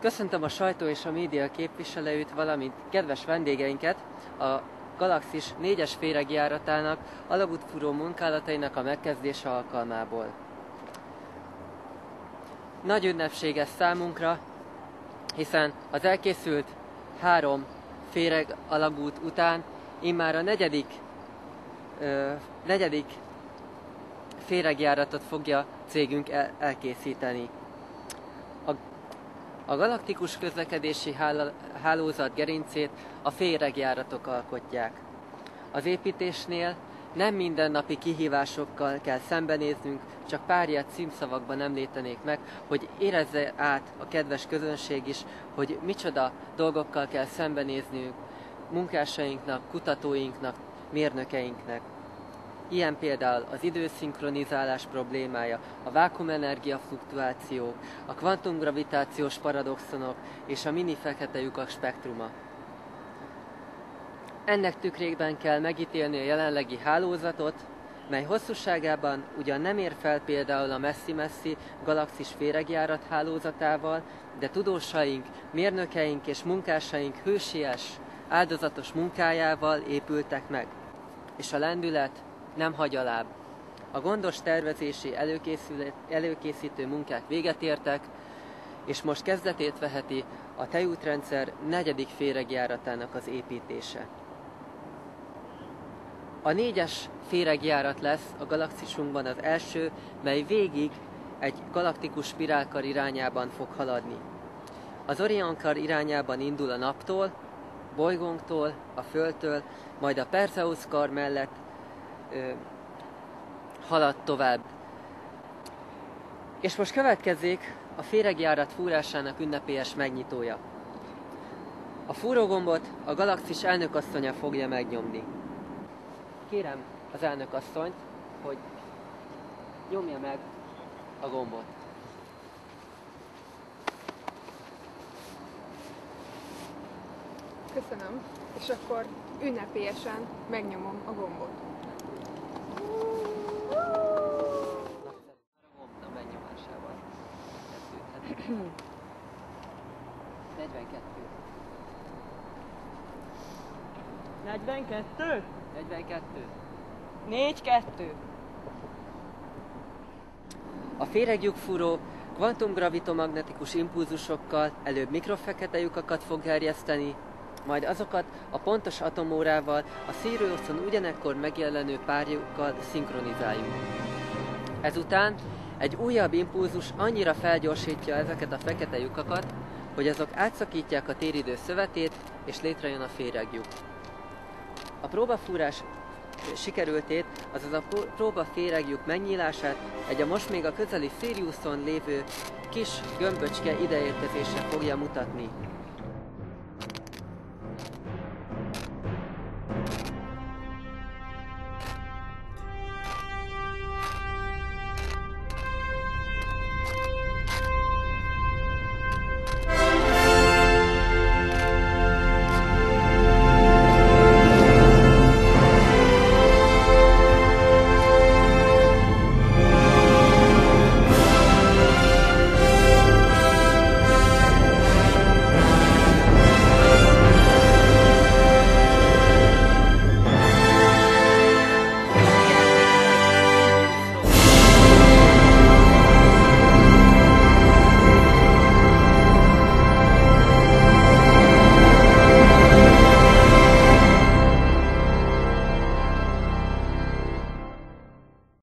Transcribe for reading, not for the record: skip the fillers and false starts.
Köszöntöm a sajtó és a média képviselőit, valamint kedves vendégeinket a Galaxis 4-es féregjáratának alagútfúró munkálatainak a megkezdése alkalmából. Nagy ünnepség ez számunkra, hiszen az elkészült 3 féreg alagút után immár a negyedik féregjáratot fogja cégünk elkészíteni. A galaktikus közlekedési hálózat gerincét a féregjáratok alkotják. Az építésnél nem mindennapi kihívásokkal kell szembenéznünk, csak párját címszavakban említenék meg, hogy érezze át a kedves közönség is, hogy micsoda dolgokkal kell szembenéznünk munkásainknak, kutatóinknak, mérnökeinknek. Ilyen például az időszinkronizálás problémája, a vákuumenergia fluktuációk, a kvantumgravitációs paradoxonok és a mini fekete lyukak spektruma. Ennek tükrében kell megítélni a jelenlegi hálózatot, mely hosszúságában ugyan nem ér fel például a messzi-messzi Galaxis féregjárat hálózatával, de tudósaink, mérnökeink és munkásaink hősies, áldozatos munkájával épültek meg. És a lendület nem hagy alább. A gondos tervezési előkészítő munkák véget értek, és most kezdetét veheti a tejútrendszer 4. féregjáratának az építése. A 4-es féregjárat lesz a galaxisunkban az első, mely végig egy galaktikus spirálkar irányában fog haladni. Az Orion-kar irányában indul a naptól, bolygónktól, a Földtől, majd a Perseus-kar mellett halad tovább. És most következzék a féregjárat fúrásának ünnepélyes megnyitója. A fúrógombot a Galaxis elnökasszonya fogja megnyomni. Kérem az elnökasszonyt, hogy nyomja meg a gombot. Köszönöm, és akkor ünnepélyesen megnyomom a gombot. A megnyomásával kezdődhet. 42. 42? 42. 4-2. A féreglyukfúró kvantumgravitomagnetikus impulzusokkal előbb mikrofekete lyukakat fog gerjeszteni, majd azokat a pontos atomórával a Siriuson ugyanekkor megjelenő párjukkal szinkronizáljuk. Ezután egy újabb impulzus annyira felgyorsítja ezeket a fekete lyukakat, hogy azok átszakítják a téridő szövetét, és létrejön a féreglyuk. A próbafúrás sikerültét, azaz a próba féreglyuk megnyílását egy a most még a közeli Siriuson lévő kis gömböcske ideérkezése fogja mutatni.